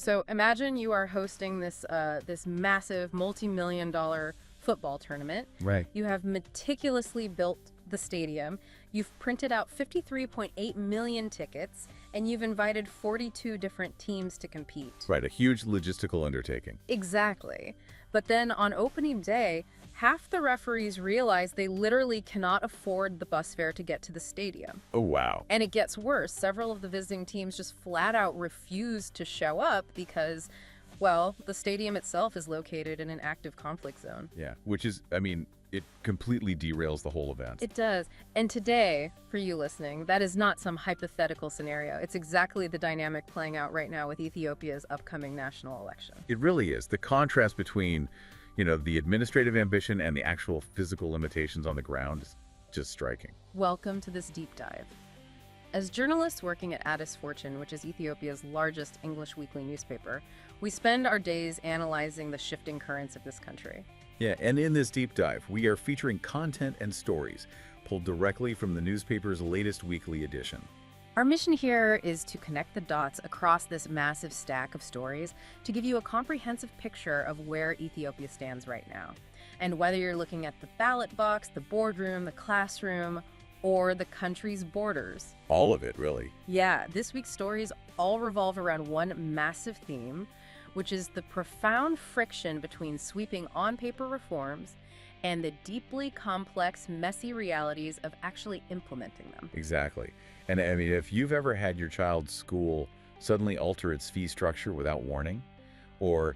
So imagine you are hosting this massive multi-million-dollar football tournament. Right. You have meticulously built the stadium. You've printed out 53.8 million tickets, and you've invited 42 different teams to compete. Right, a huge logistical undertaking. Exactly. But then on opening day, half the referees realize they literally cannot afford the bus fare to get to the stadium. Oh, wow. And it gets worse. Several of the visiting teams just flat out refuse to show up because, well, the stadium itself is located in an active conflict zone. Yeah, which is, I mean, it completely derails the whole event. It does. And today, for you listening, that is not some hypothetical scenario. It's exactly the dynamic playing out right now with Ethiopia's upcoming national election. It really is. The contrast between, the administrative ambition and the actual physical limitations on the ground is just striking. Welcome to this deep dive. As journalists working at Addis, which is Ethiopia's largest English weekly newspaper, we spend our days analyzing the shifting currents of this country. Yeah, and in this deep dive, we are featuring content and stories pulled directly from the newspaper's latest weekly edition. Our mission here is to connect the dots across this massive stack of stories to give you a comprehensive picture of where Ethiopia stands right now. And whether you're looking at the ballot box, the boardroom, the classroom, or the country's borders. All of it, really. Yeah, this week's stories all revolve around one massive theme, which is the profound friction between sweeping on-paper reforms and the deeply complex, messy realities of actually implementing them. Exactly. And I mean, if you've ever had your child's school suddenly alter its fee structure without warning, or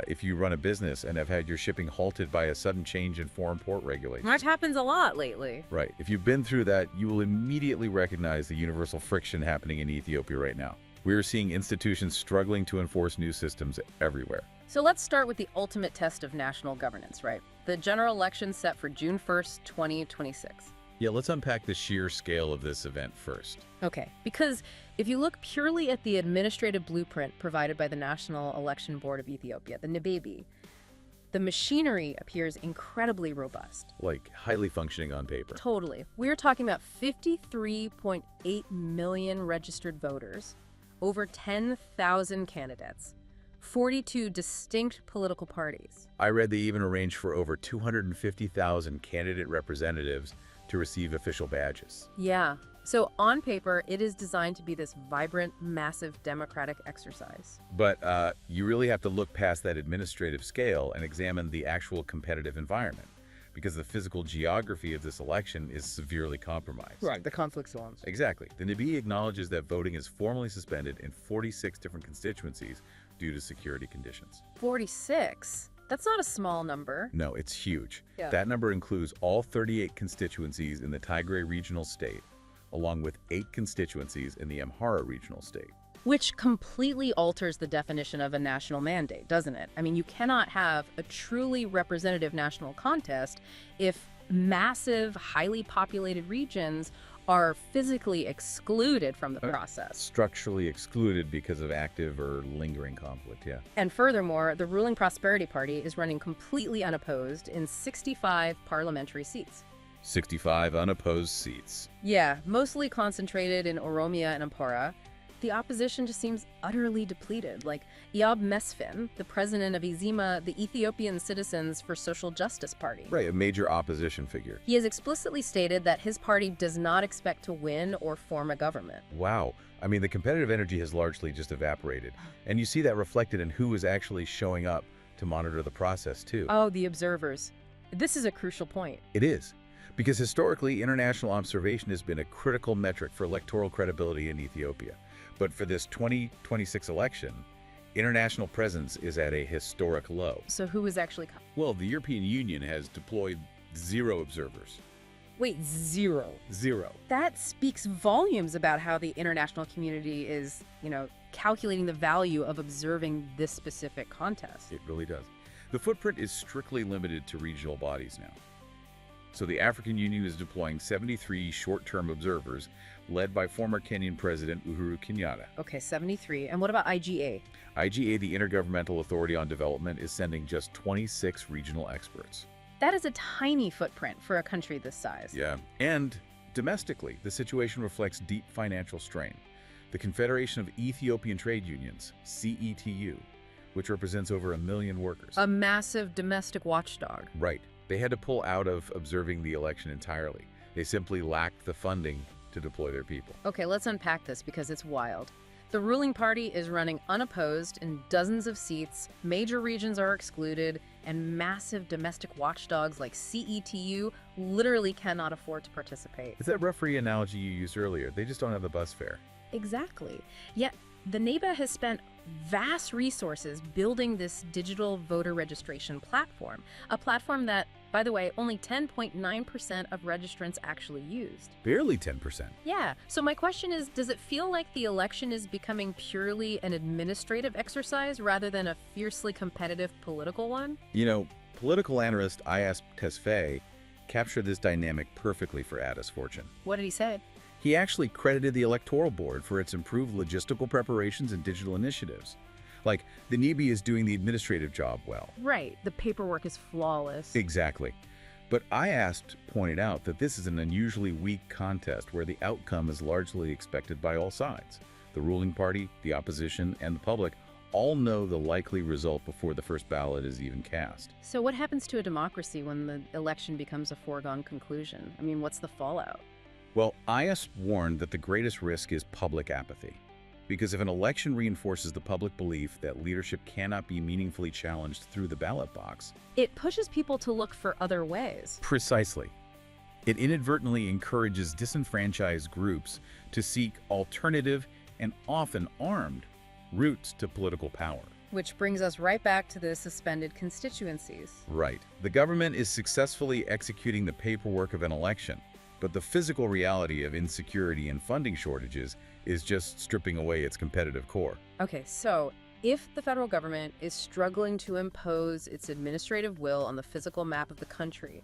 if you run a business and have had your shipping halted by a sudden change in foreign port regulations. That happens a lot lately. Right. If you've been through that, you will immediately recognize the universal friction happening in Ethiopia right now. We are seeing institutions struggling to enforce new systems everywhere. So let's start with the ultimate test of national governance, right? The general election set for June 1st, 2026. Yeah, let's unpack the sheer scale of this event first. Okay, because if you look purely at the administrative blueprint provided by the National Election Board of Ethiopia, the NBB, the machinery appears incredibly robust. Like highly functioning on paper. Totally. We're talking about 53.8 million registered voters, over 10,000 candidates, 42 distinct political parties. I read they even arranged for over 250,000 candidate representatives to receive official badges. Yeah. So on paper, it is designed to be this vibrant, massive democratic exercise. But you really have to look past that administrative scale and examine the actual competitive environment, because the physical geography of this election is severely compromised. Right, the conflict zones. Exactly. The NBB acknowledges that voting is formally suspended in 46 different constituencies due to security conditions. 46? That's not a small number. No, it's huge. Yeah. That number includes all 38 constituencies in the Tigray regional state, along with 8 constituencies in the Amhara regional state. Which completely alters the definition of a national mandate, doesn't it? I mean, you cannot have a truly representative national contest if massive, highly populated regions are physically excluded from the process. Structurally excluded because of active or lingering conflict, yeah. And furthermore, the ruling Prosperity Party is running completely unopposed in 65 parliamentary seats. 65 unopposed seats. Yeah, mostly concentrated in Oromia and Amhara. The opposition just seems utterly depleted. Like Iyab Mesfin, the president of Izima, the Ethiopian Citizens for Social Justice Party. Right, a major opposition figure. He has explicitly stated that his party does not expect to win or form a government. Wow. I mean, the competitive energy has largely just evaporated. And you see that reflected in who is actually showing up to monitor the process, too. Oh, the observers. This is a crucial point. It is. Because historically, international observation has been a critical metric for electoral credibility in Ethiopia. But for this 2026 election, international presence is at a historic low. So who is actually... Well, the European Union has deployed 0 observers. Wait, 0? 0. That speaks volumes about how the international community is, calculating the value of observing this specific contest. It really does. The footprint is strictly limited to regional bodies now. So the African Union is deploying 73 short-term observers, led by former Kenyan President Uhuru Kenyatta. Okay, 73. And what about IGA? IGA, the Intergovernmental Authority on Development, is sending just 26 regional experts. That is a tiny footprint for a country this size. Yeah, and domestically, the situation reflects deep financial strain. The Confederation of Ethiopian Trade Unions, CETU, which represents over 1 million workers. A massive domestic watchdog. Right. They had to pull out of observing the election entirely. They simply lacked the funding to deploy their people. Okay, let's unpack this because it's wild. The ruling party is running unopposed in dozens of seats, major regions are excluded, and massive domestic watchdogs like CETU literally cannot afford to participate. It's that referee analogy you used earlier. They just don't have the bus fare. Exactly. Yet, the NEBA has spent vast resources building this digital voter registration platform, a platform that, by the way, only 10.9% of registrants actually used. Barely 10%. Yeah, so my question is, does it feel like the election is becoming purely an administrative exercise rather than a fiercely competitive political one? You know, political analyst Ayas Tesfaye captured this dynamic perfectly for Addis Fortune. What did he say? He actually credited the Electoral Board for its improved logistical preparations and digital initiatives. Like, the NEBA is doing the administrative job well. Right, the paperwork is flawless. Exactly. But Ayas pointed out that this is an unusually weak contest where the outcome is largely expected by all sides. The ruling party, the opposition, and the public all know the likely result before the first ballot is even cast. So what happens to a democracy when the election becomes a foregone conclusion? I mean, what's the fallout? Well, Ayas warned that the greatest risk is public apathy. Because if an election reinforces the public belief that leadership cannot be meaningfully challenged through the ballot box, it pushes people to look for other ways. Precisely. It inadvertently encourages disenfranchised groups to seek alternative and often armed routes to political power. Which brings us right back to the suspended constituencies. Right. The government is successfully executing the paperwork of an election, but the physical reality of insecurity and funding shortages is just stripping away its competitive core. Okay, so if the federal government is struggling to impose its administrative will on the physical map of the country,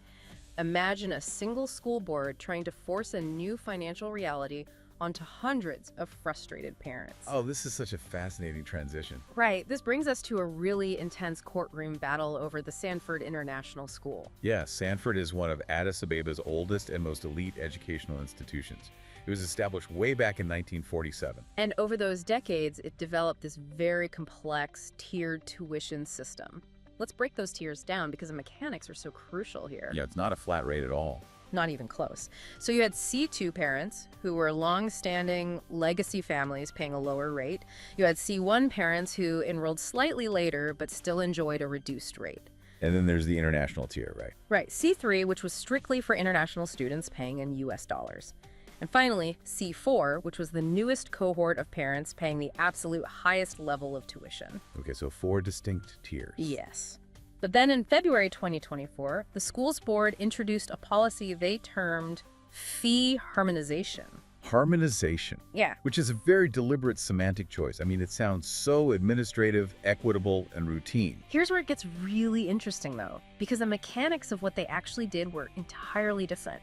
imagine a single school board trying to force a new financial reality onto hundreds of frustrated parents. Oh, this is such a fascinating transition. Right. This brings us to a really intense courtroom battle over the Sanford International School. Yeah, Sanford is one of Addis Abeba's oldest and most elite educational institutions. It was established way back in 1947. And over those decades, it developed this very complex tiered tuition system. Let's break those tiers down because the mechanics are so crucial here. Yeah, it's not a flat rate at all. Not even close. So you had C2 parents who were long-standing legacy families paying a lower rate. You had C1 parents who enrolled slightly later but still enjoyed a reduced rate. And then there's the international tier, right? Right, C3, which was strictly for international students paying in US dollars. And finally, C4, which was the newest cohort of parents paying the absolute highest level of tuition. Okay, so 4 distinct tiers. Yes. But then in February 2024, the schools board introduced a policy they termed fee harmonization. Harmonization. Yeah. Which is a very deliberate semantic choice. I mean, it sounds so administrative, equitable, and routine. Here's where it gets really interesting, though, because the mechanics of what they actually did were entirely different.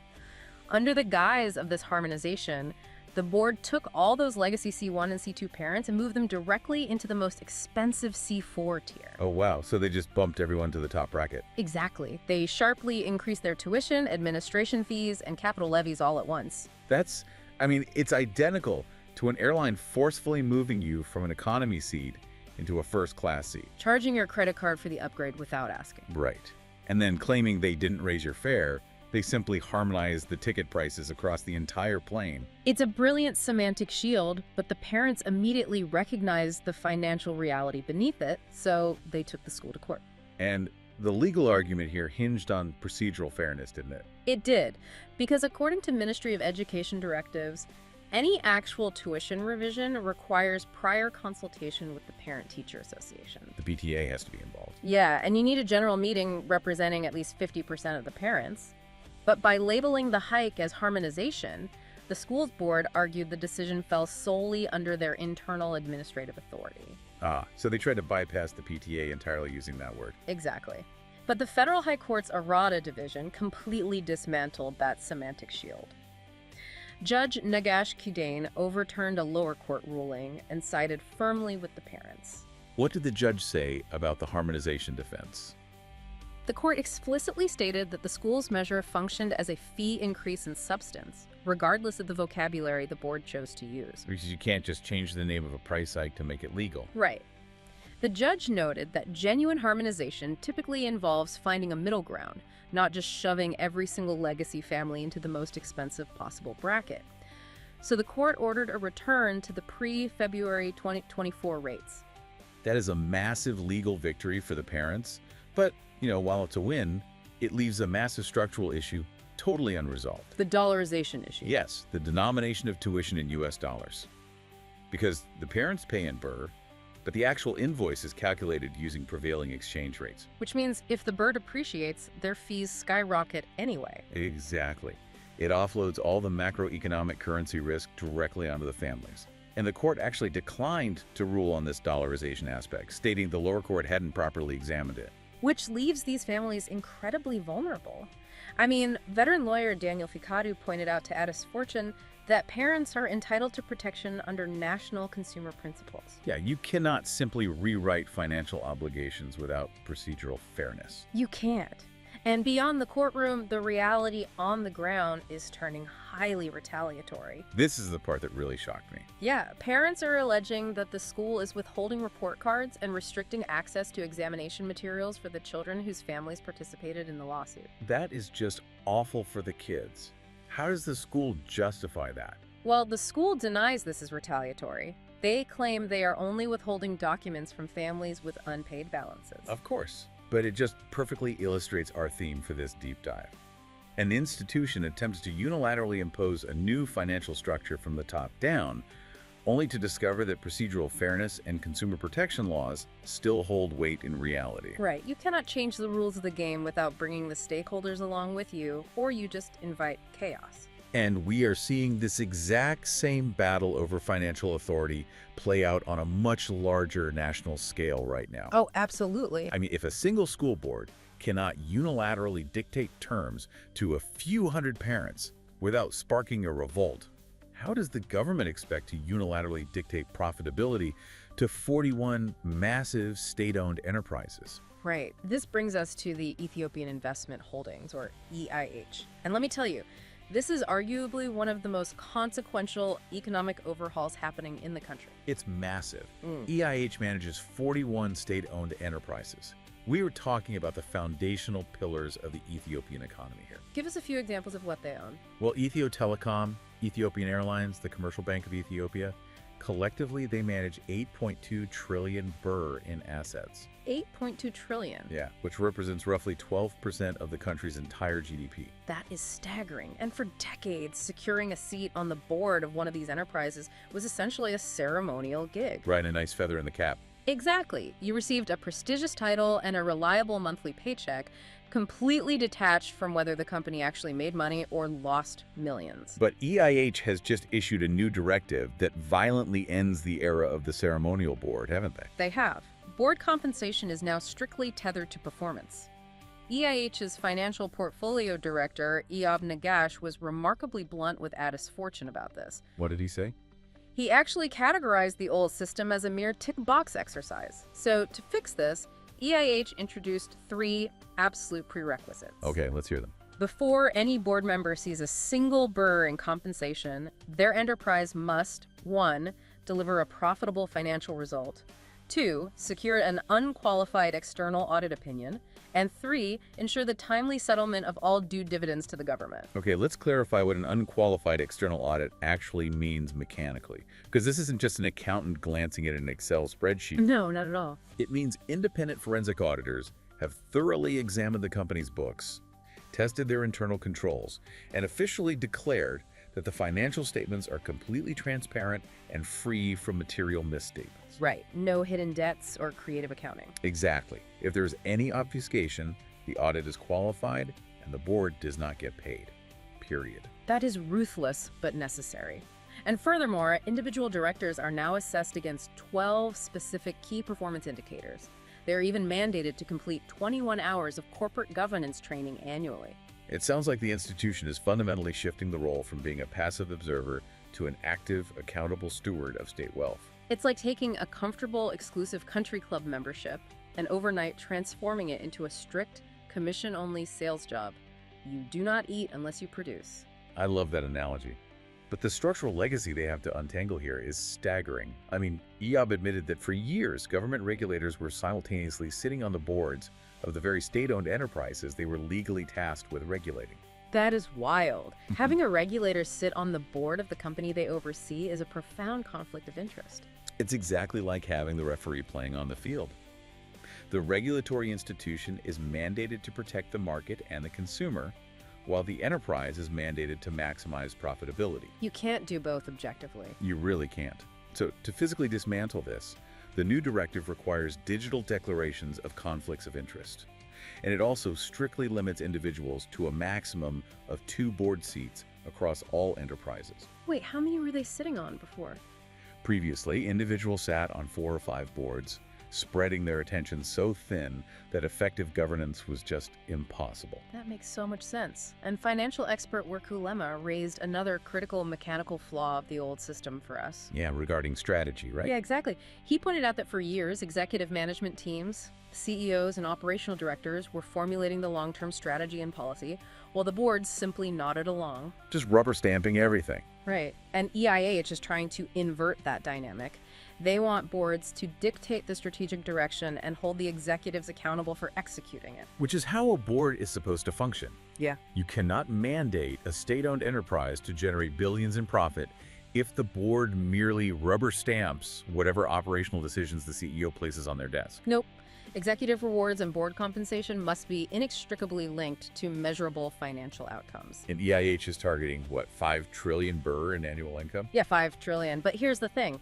Under the guise of this harmonization, the board took all those legacy C1 and C2 parents and moved them directly into the most expensive C4 tier. Oh, wow. So they just bumped everyone to the top bracket. Exactly. They sharply increased their tuition, administration fees, and capital levies all at once. It's identical to an airline forcefully moving you from an economy seat into a first-class seat. Charging your credit card for the upgrade without asking. Right. And then claiming they didn't raise your fare, they simply harmonized the ticket prices across the entire plane. It's a brilliant semantic shield, but the parents immediately recognized the financial reality beneath it, so they took the school to court. And the legal argument here hinged on procedural fairness, didn't it? It did, because according to Ministry of Education directives, any actual tuition revision requires prior consultation with the Parent-Teacher Association. The PTA has to be involved. Yeah, and you need a general meeting representing at least 50% of the parents. But by labeling the hike as harmonization, the schools board argued the decision fell solely under their internal administrative authority. So they tried to bypass the PTA entirely using that word. Exactly. But the Federal High Court's Errata division completely dismantled that semantic shield. Judge Nagash Kidane overturned a lower court ruling and sided firmly with the parents. What did the judge say about the harmonization defense? the court explicitly stated that the school's measure functioned as a fee increase in substance, regardless of the vocabulary the board chose to use. Because you can't just change the name of a price hike to make it legal. Right. The judge noted that genuine harmonization typically involves finding a middle ground, not just shoving every single legacy family into the most expensive possible bracket. So the court ordered a return to the pre-February 2024 rates. That is a massive legal victory for the parents, but, while it's a win, it leaves a massive structural issue totally unresolved. The dollarization issue. Yes, the denomination of tuition in U.S. dollars. Because the parents pay in birr, but the actual invoice is calculated using prevailing exchange rates. Which means if the birr depreciates, their fees skyrocket anyway. Exactly. It offloads all the macroeconomic currency risk directly onto the families. And the court actually declined to rule on this dollarization aspect, stating the lower court hadn't properly examined it. Which leaves these families incredibly vulnerable. I mean, veteran lawyer Daniel Ficadu pointed out to Addis Fortune that parents are entitled to protection under national consumer principles. Yeah, you cannot simply rewrite financial obligations without procedural fairness. You can't. And beyond the courtroom, the reality on the ground is turning highly retaliatory. This is the part that really shocked me. Yeah, parents are alleging that the school is withholding report cards and restricting access to examination materials for the children whose families participated in the lawsuit. That is just awful for the kids. How does the school justify that? Well, the school denies this is retaliatory. They claim they are only withholding documents from families with unpaid balances. Of course. But it just perfectly illustrates our theme for this deep dive. An institution attempts to unilaterally impose a new financial structure from the top down, only to discover that procedural fairness and consumer protection laws still hold weight in reality. Right. You cannot change the rules of the game without bringing the stakeholders along with you, or you just invite chaos. And we are seeing this exact same battle over financial authority play out on a much larger national scale right now. Oh, absolutely. I mean, if a single school board cannot unilaterally dictate terms to a few hundred parents without sparking a revolt, how does the government expect to unilaterally dictate profitability to 41 massive state-owned enterprises? Right. This brings us to the Ethiopian Investment Holdings, or EIH. And let me tell you, this is arguably one of the most consequential economic overhauls happening in the country. It's massive. EIH manages 41 state-owned enterprises. We were talking about the foundational pillars of the Ethiopian economy here. Give us a few examples of what they own. Well, Ethio Telecom, Ethiopian Airlines, the Commercial Bank of Ethiopia, collectively they manage 8.2 trillion birr in assets. 8.2 trillion. Yeah, which represents roughly 12% of the country's entire GDP. That is staggering. And for decades, securing a seat on the board of one of these enterprises was essentially a ceremonial gig. Right, a nice feather in the cap. Exactly. You received a prestigious title and a reliable monthly paycheck, completely detached from whether the company actually made money or lost millions. But EIH has just issued a new directive that violently ends the era of the ceremonial board, haven't they? They have. Board compensation is now strictly tethered to performance. EIH's financial portfolio director, Eob Nagash, was remarkably blunt with Addis Fortune about this. What did he say? He actually categorized the old system as a mere tick-box exercise. So to fix this, EIH introduced 3 absolute prerequisites. Okay, let's hear them. Before any board member sees a single birr in compensation, their enterprise must, 1, deliver a profitable financial result, 2, secure an unqualified external audit opinion, and 3, ensure the timely settlement of all due dividends to the government. Okay, let's clarify what an unqualified external audit actually means mechanically, because this isn't just an accountant glancing at an Excel spreadsheet. No, not at all. It means independent forensic auditors have thoroughly examined the company's books, tested their internal controls, and officially declared that the financial statements are completely transparent and free from material misstatements. Right. No hidden debts or creative accounting. Exactly. If there's any obfuscation, the audit is qualified and the board does not get paid. Period. That is ruthless but necessary. And furthermore, individual directors are now assessed against 12 specific key performance indicators. They're even mandated to complete 21 hours of corporate governance training annually. It sounds like the institution is fundamentally shifting the role from being a passive observer to an active, accountable steward of state wealth. It's like taking a comfortable, exclusive country club membership and overnight transforming it into a strict, commission-only sales job. You do not eat unless you produce. I love that analogy. But the structural legacy they have to untangle here is staggering. I mean, EOB admitted that for years, government regulators were simultaneously sitting on the boards of the very state-owned enterprises they were legally tasked with regulating. That is wild. Having a regulator sit on the board of the company they oversee is a profound conflict of interest. It's exactly like having the referee playing on the field. The regulatory institution is mandated to protect the market and the consumer, while the enterprise is mandated to maximize profitability. You can't do both objectively. You really can't. So to physically dismantle this, the new directive requires digital declarations of conflicts of interest. And it also strictly limits individuals to a maximum of 2 board seats across all enterprises. Wait, how many were they sitting on before? Previously, individuals sat on 4 or 5 boards, spreading their attention so thin that effective governance was just impossible. That makes so much sense. And financial expert Werkulema raised another critical mechanical flaw of the old system for us. Yeah, regarding strategy, right? Yeah, exactly. He pointed out that for years, executive management teams, CEOs, and operational directors were formulating the long-term strategy and policy, while the boards simply nodded along. Just rubber stamping everything. Right. And EIH is trying to invert that dynamic. They want boards to dictate the strategic direction and hold the executives accountable for executing it. Which is how a board is supposed to function. Yeah. You cannot mandate a state-owned enterprise to generate billions in profit if the board merely rubber stamps whatever operational decisions the CEO places on their desk. Nope. Executive rewards and board compensation must be inextricably linked to measurable financial outcomes. And EIH is targeting, what, 5 trillion burr in annual income? Yeah, 5 trillion. But here's the thing.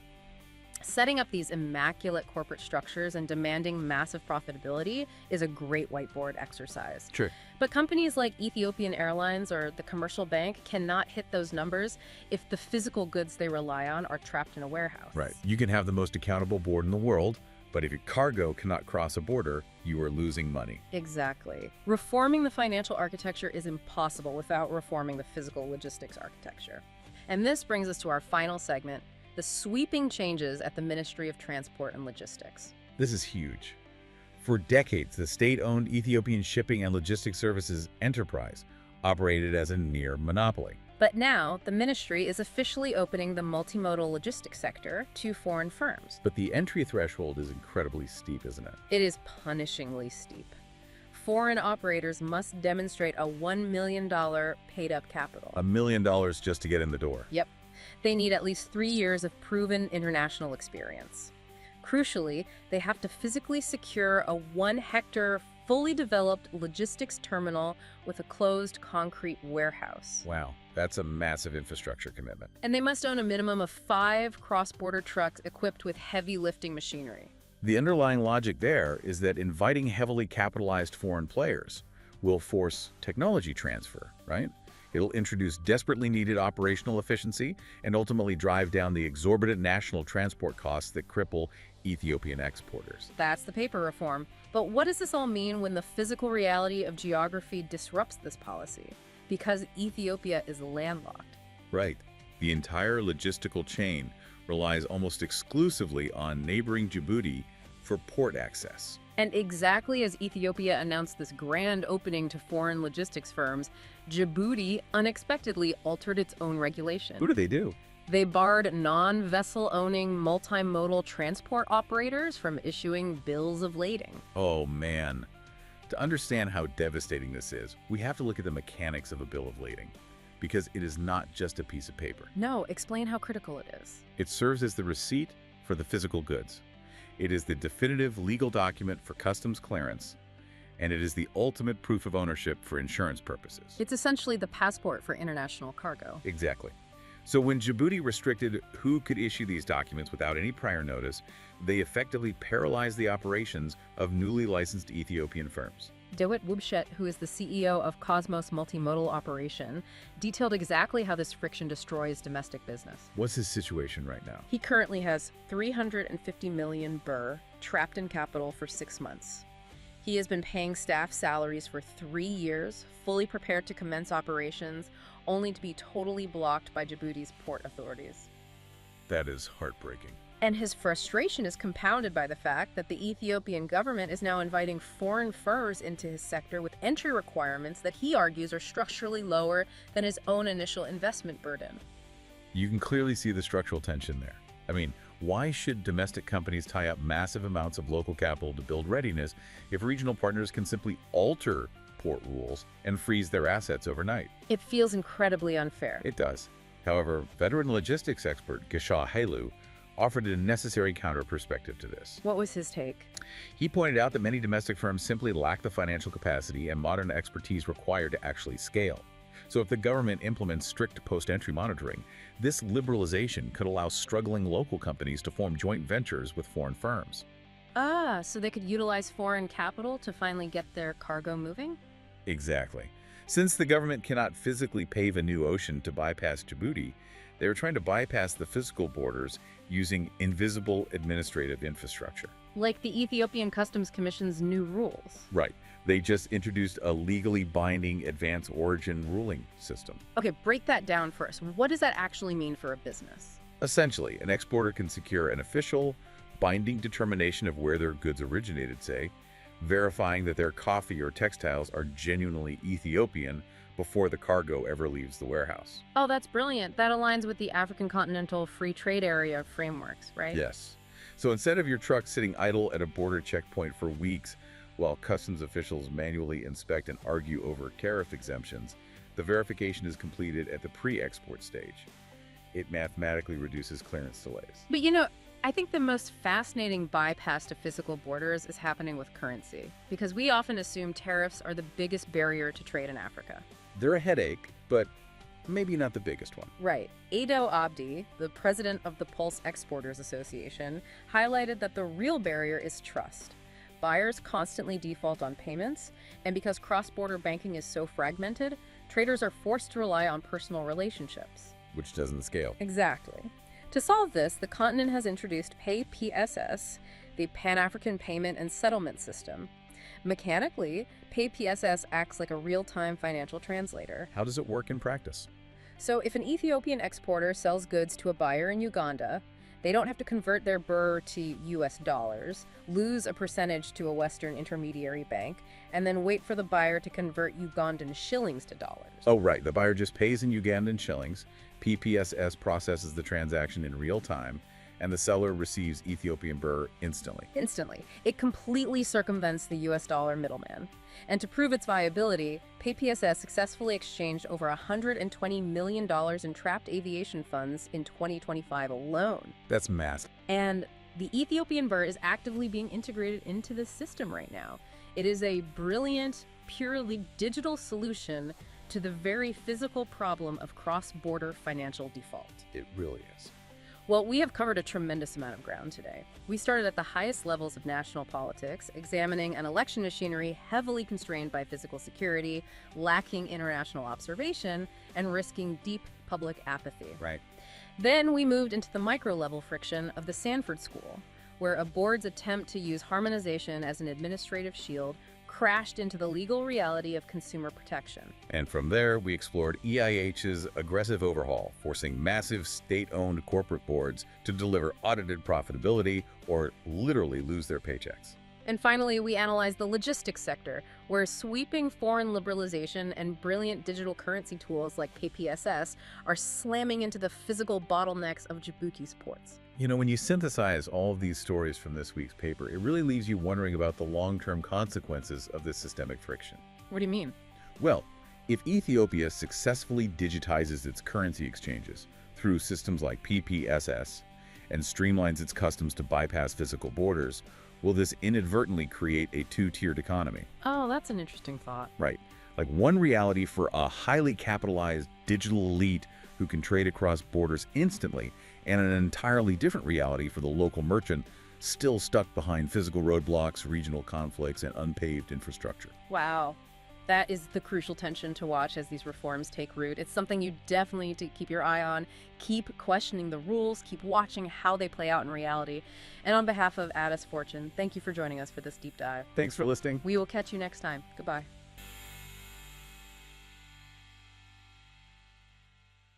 Setting up these immaculate corporate structures and demanding massive profitability is a great whiteboard exercise. Sure. But companies like Ethiopian Airlines or the commercial bank cannot hit those numbers if the physical goods they rely on are trapped in a warehouse. Right. You can have the most accountable board in the world, but if your cargo cannot cross a border, you are losing money. Exactly. Reforming the financial architecture is impossible without reforming the physical logistics architecture. And this brings us to our final segment, the sweeping changes at the Ministry of Transport and Logistics. This is huge. For decades, the state-owned Ethiopian Shipping and Logistics Services enterprise operated as a near monopoly. But now, the ministry is officially opening the multimodal logistics sector to foreign firms. But the entry threshold is incredibly steep, isn't it? It is punishingly steep. Foreign operators must demonstrate a $1 million paid-up capital. $1 million just to get in the door. Yep. They need at least 3 years of proven international experience. Crucially, they have to physically secure a 1-hectare, fully developed logistics terminal with a closed concrete warehouse. Wow, that's a massive infrastructure commitment. And they must own a minimum of 5 cross-border trucks equipped with heavy lifting machinery. The underlying logic there is that inviting heavily capitalized foreign players will force technology transfer, right? It'll introduce desperately needed operational efficiency and ultimately drive down the exorbitant national transport costs that cripple Ethiopian exporters. That's the paper reform. But what does this all mean when the physical reality of geography disrupts this policy? Because Ethiopia is landlocked. Right. The entire logistical chain relies almost exclusively on neighboring Djibouti for port access. And exactly as Ethiopia announced this grand opening to foreign logistics firms, Djibouti unexpectedly altered its own regulation. What do they do? They barred non-vessel owning multimodal transport operators from issuing bills of lading. Oh man. To understand how devastating this is, we have to look at the mechanics of a bill of lading, because it is not just a piece of paper. No, explain how critical it is. It serves as the receipt for the physical goods. It is the definitive legal document for customs clearance, and it is the ultimate proof of ownership for insurance purposes. It's essentially the passport for international cargo. Exactly. So when Djibouti restricted who could issue these documents without any prior notice, they effectively paralyzed the operations of newly licensed Ethiopian firms. Dawit Wubshet, who is the CEO of Cosmos Multimodal Operation, detailed exactly how this friction destroys domestic business. What's his situation right now? He currently has 350 million birr trapped in capital for 6 months. He has been paying staff salaries for 3 years, fully prepared to commence operations, only to be totally blocked by Djibouti's port authorities. That is heartbreaking. And his frustration is compounded by the fact that the Ethiopian government is now inviting foreign firms into his sector with entry requirements that he argues are structurally lower than his own initial investment burden. You can clearly see the structural tension there. I mean, why should domestic companies tie up massive amounts of local capital to build readiness if regional partners can simply alter port rules and freeze their assets overnight? It feels incredibly unfair. It does. However, veteran logistics expert Gisha Hailu offered a necessary counter-perspective to this. What was his take? He pointed out that many domestic firms simply lack the financial capacity and modern expertise required to actually scale. So if the government implements strict post-entry monitoring, this liberalization could allow struggling local companies to form joint ventures with foreign firms. Ah, so they could utilize foreign capital to finally get their cargo moving? Exactly. Since the government cannot physically pave a new ocean to bypass Djibouti, they are trying to bypass the physical borders using invisible administrative infrastructure. Like the Ethiopian Customs Commission's new rules. Right. They just introduced a legally binding advanced origin ruling system. Okay, break that down for us. What does that actually mean for a business? Essentially, an exporter can secure an official, binding determination of where their goods originated, say, verifying that their coffee or textiles are genuinely Ethiopian before the cargo ever leaves the warehouse. Oh, that's brilliant. That aligns with the African Continental Free Trade Area frameworks, right? Yes. So instead of your truck sitting idle at a border checkpoint for weeks while customs officials manually inspect and argue over tariff exemptions, the verification is completed at the pre-export stage. It mathematically reduces clearance delays. But I think the most fascinating bypass to physical borders is happening with currency, because we often assume tariffs are the biggest barrier to trade in Africa. They're a headache, but maybe not the biggest one. Right. Ado Abdi, the president of the Pulse Exporters Association, highlighted that the real barrier is trust. Buyers constantly default on payments, and because cross-border banking is so fragmented, traders are forced to rely on personal relationships. Which doesn't scale. Exactly. To solve this, the continent has introduced PayPSS, the Pan-African Payment and Settlement System. Mechanically, PayPSS acts like a real-time financial translator. How does it work in practice? So if an Ethiopian exporter sells goods to a buyer in Uganda, they don't have to convert their birr to US dollars, lose a percentage to a Western intermediary bank, and then wait for the buyer to convert Ugandan shillings to dollars. Oh, right. The buyer just pays in Ugandan shillings, PPSS processes the transaction in real time, and the seller receives Ethiopian birr instantly. Instantly. It completely circumvents the US dollar middleman. And to prove its viability, PayPSS successfully exchanged over $120 million in trapped aviation funds in 2025 alone. That's massive. And the Ethiopian birr is actively being integrated into the system right now. It is a brilliant, purely digital solution to the very physical problem of cross-border financial default. It really is. Well, we have covered a tremendous amount of ground today. We started at the highest levels of national politics, examining an election machinery heavily constrained by physical security, lacking international observation, and risking deep public apathy. Right. Then we moved into the micro-level friction of the Sanford School, where a board's attempt to use harmonization as an administrative shield crashed into the legal reality of consumer protection. And from there, we explored EIH's aggressive overhaul, forcing massive state-owned corporate boards to deliver audited profitability or literally lose their paychecks. And finally, we analyzed the logistics sector, where sweeping foreign liberalization and brilliant digital currency tools like PayPSS are slamming into the physical bottlenecks of Djibouti's ports. You know, when you synthesize all of these stories from this week's paper, it really leaves you wondering about the long-term consequences of this systemic friction. What do you mean? Well, if Ethiopia successfully digitizes its currency exchanges through systems like PPSS and streamlines its customs to bypass physical borders, will this inadvertently create a two-tiered economy? Oh, that's an interesting thought. Right. Like one reality for a highly capitalized digital elite who can trade across borders instantly, and an entirely different reality for the local merchant still stuck behind physical roadblocks, regional conflicts, and unpaved infrastructure. Wow. That is the crucial tension to watch as these reforms take root. It's something you definitely need to keep your eye on. Keep questioning the rules, keep watching how they play out in reality. And on behalf of Addis Fortune, thank you for joining us for this deep dive. Thanks for listening. We will catch you next time. Goodbye.